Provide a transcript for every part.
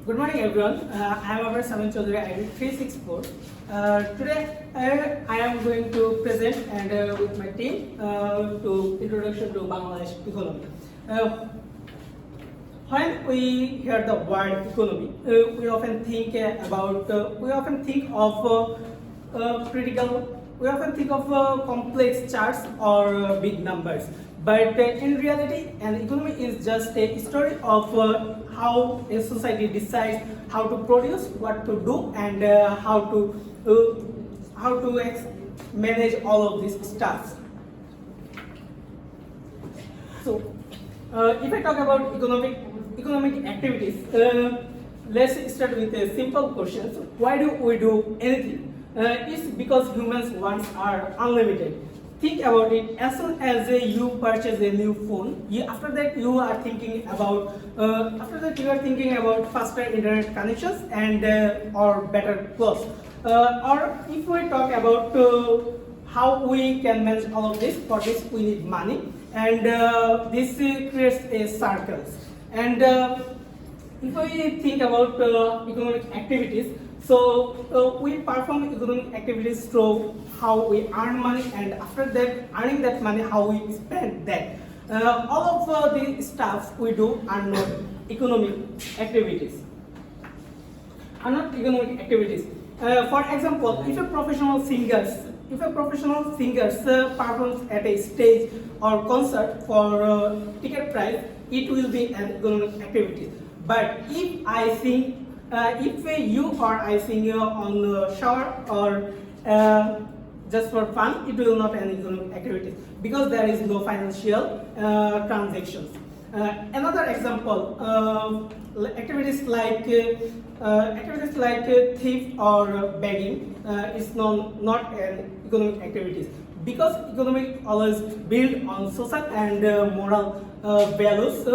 Good morning, everyone. I am Abar Samin Chaudhary, ID 364. Today, I am going to present and with my team to introduction to Bangladesh economy. When we hear the word economy, we often think of complex charts or big numbers. But in reality, an economy is just a story of how a society decides how to produce, what to do, and how to manage all of these stuff. So, if I talk about economic activities, let's start with a simple question. So why do we do anything? It's because humans' wants are unlimited. Think about it. As soon as you purchase a new phone, after that you are thinking about faster internet connections and or better clothes. Or if we talk about how we can manage all of this, for this we need money, and this creates a circles. And if we think about economic activities, so we perform economic activities through how we earn money, and after that, earning that money, how we spend that. All of the stuff we do are not economic activities. For example, if a professional singer performs at a stage or concert for ticket price, it will be an economic activity. But if you or I sing on shower or just for fun, it will not be an economic activity because there is no financial transactions. Another example, activities like thief or begging is not an economic activities, because economic always build on social and moral values.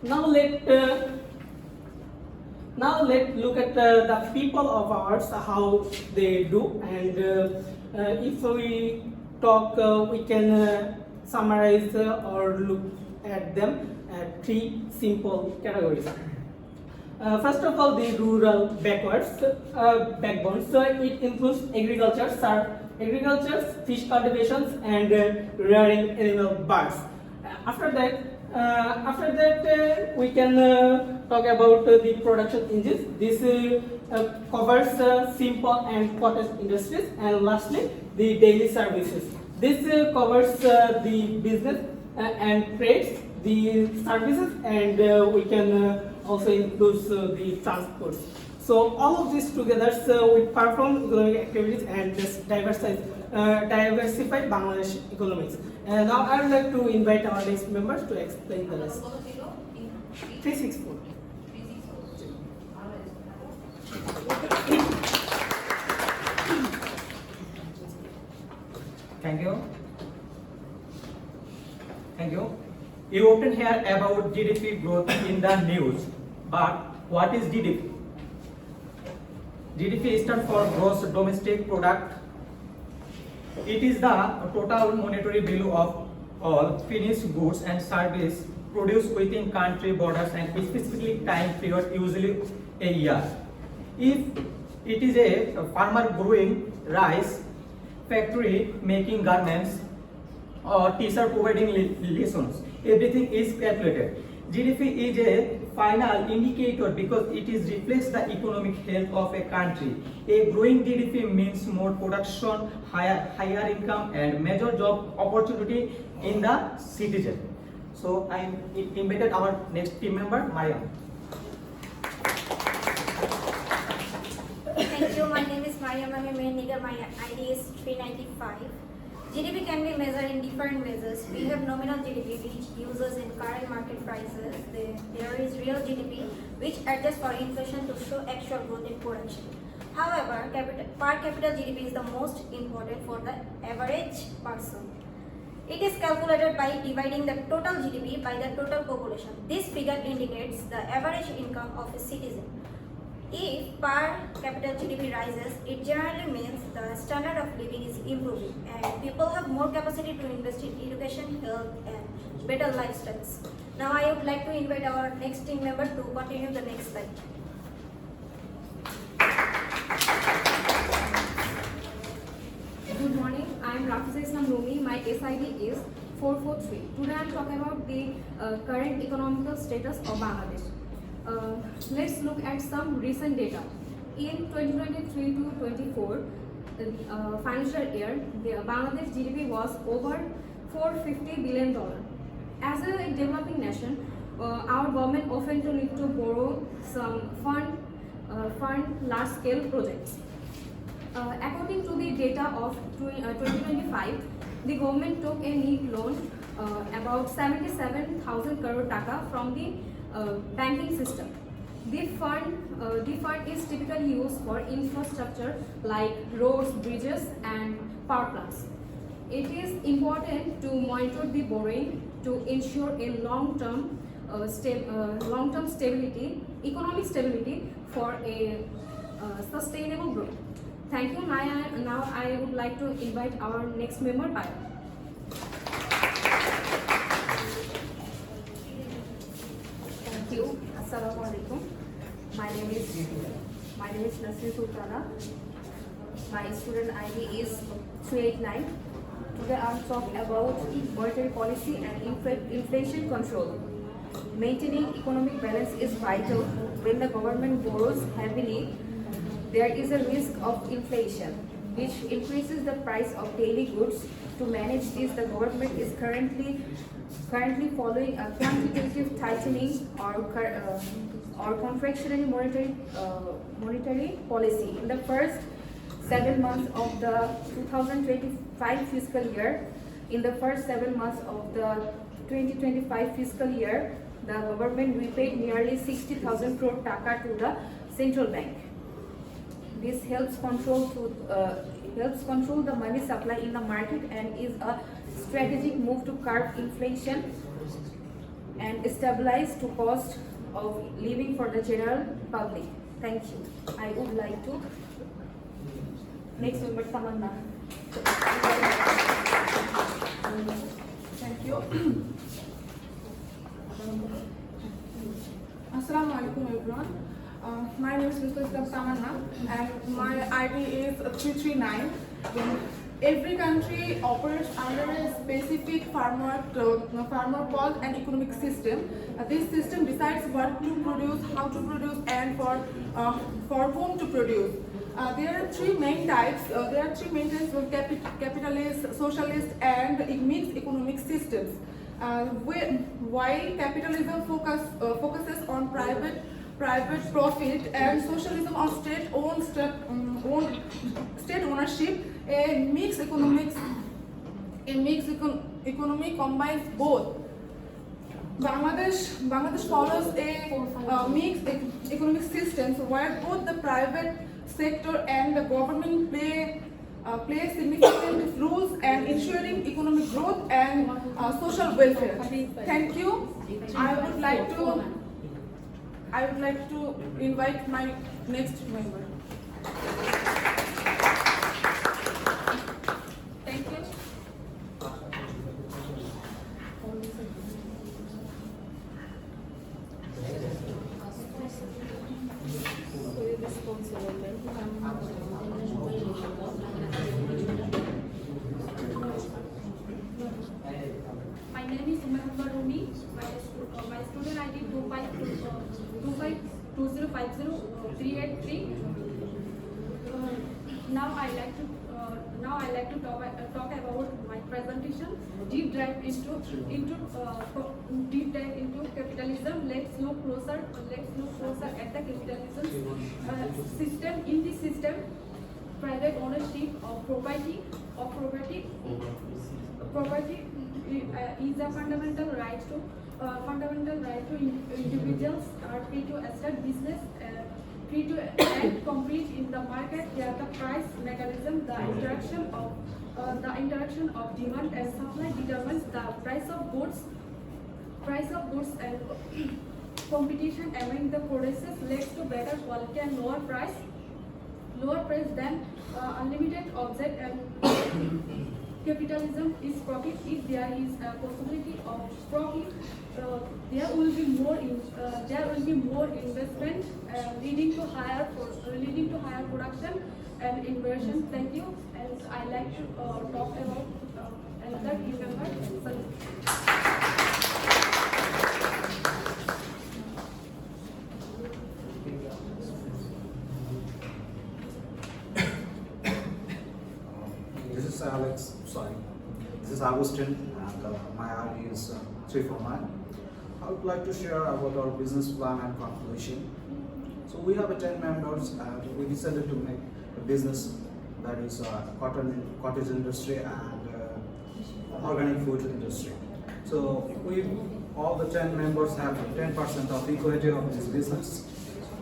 Now let's look at the people of ours, how they do, and if we talk, we can summarize or look at them at three simple categories. First of all, the rural backbone. So it includes agriculture, fish cultivations, and rearing animal birds. After that, we can talk about the production engines. This covers simple and cottage industries, and lastly, the daily services. This covers the business and trades, the services, and we can also include the transports. So all of this together, we perform economic activities and diversify Bangladesh economics. And now I would like to invite our next members to explain the rest. 364. Thank you. You often hear about GDP growth in the news, but what is GDP? GDP stands for Gross Domestic Product. It is the total monetary value of all finished goods and services produced within country borders and specific time period, usually a year. If it is a farmer growing rice, factory making garments, or teacher providing lessons, everything is calculated. GDP is a final indicator because it reflects the economic health of a country. A growing GDP means more production, higher income, and major job opportunity in the citizen. So I invited our next team member, Mariam. Thank you. My name is Mariam. I'm a main leader. My ID is 395. GDP can be measured in different measures. We have nominal GDP, which uses in current market prices. There is real GDP, which adjusts for inflation to show actual growth in production. However, per capita GDP is the most important for the average person. It is calculated by dividing the total GDP by the total population. This figure indicates the average income of a citizen. If per capita GDP rises, it generally means the standard of living is improving and people have more capacity to invest in education, health, and better lifestyles. Now I would like to invite our next team member to continue the next slide. Good morning, I am Rafiza Islam Rumi. My SID is 443. Today I am talking about the current economical status of Bangladesh. Let's look at some recent data. In 2023 to 24 financial year, the Bangladesh GDP was over $450 billion. As a developing nation, our government often to need to borrow some fund large-scale projects. According to the data of 2025, the government took a need loan about 77,000 crore taka from the banking system. The fund is typically used for infrastructure like roads, bridges, and power plants. It is important to monitor the borrowing to ensure a long-term stability, economic stability for a sustainable growth. Thank you. Now I would like to invite our next member, Payal. Thank you. Assalamu alaikum. My name is Nasir Sultana. My student ID is 389. Today I am talking about monetary policy and inflation control. Maintaining economic balance is vital. When the government borrows heavily, there is a risk of inflation, which increases the price of daily goods. To manage this, the government is currently following a quantitative tightening or contractionary monetary policy. In the first 7 months of the 2025 fiscal year, the government repaid nearly 60,000 crore taka to the central bank. This helps control the money supply in the market and is a strategic move to curb inflation and stabilize the cost of living for the general public. Thank you. I would like to next member Tamanna. Thank you. Assalamu alaikum everyone. My name is Mr. Tamanna and my ID is 339. Every country operates under a specific farmer policy and economic system. This system decides what to produce, how to produce, and for whom to produce. There are three main types. Of capitalist, socialist, and mixed economic systems. While capitalism focuses on private profit and socialism on state ownership, a mixed economy combines both. Bangladesh follows a mixed economic system where both the private sector and the government play significant roles in ensuring economic growth and social welfare. Thank you. I would like to invite my next member. Thank you. My name is Umar Rumi. My student ID 252050383. Now I like to talk about my presentation. Deep dive into capitalism. Let's look closer at the capitalism system. In this system, private ownership of property is a fundamental right to individuals are free to start business, free to and compete in the market. Here the price mechanism, the interaction of demand and supply determines the price of goods and competition among the producers leads to better quality and lower price than unlimited object and capitalism is profit. If there is a possibility of profit, there will be more investment, leading to higher production and inversion. Thank you. And I like to talk about another team member. This is Augustine, and my ID is 349. I would like to share about our business plan and conclusion. So we have 10 members, and we decided to make a business that is cottage industry and organic food industry. So we all the 10 members have 10% of equity of this business.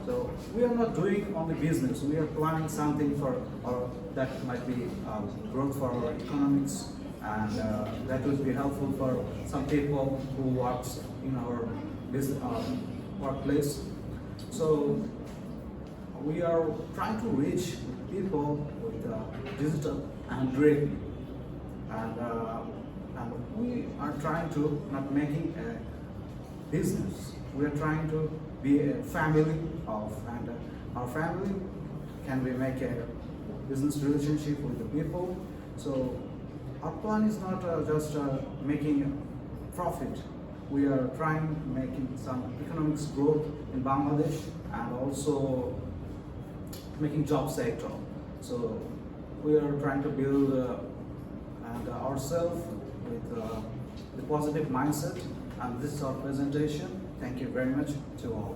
So we are not doing only business, we are planning something for our, that might be growth for our economics, and that will be helpful for some people who works in our business workplace. So we are trying to reach people with digital and directly, and we are trying to not making a business. We are trying to be a family of, and our family can we make a business relationship with the people. So our plan is not just making a profit. We are trying making some economics growth in Bangladesh and also making job sector. So we are trying to build and ourselves with the positive mindset. And this is our presentation. Thank you very much to all.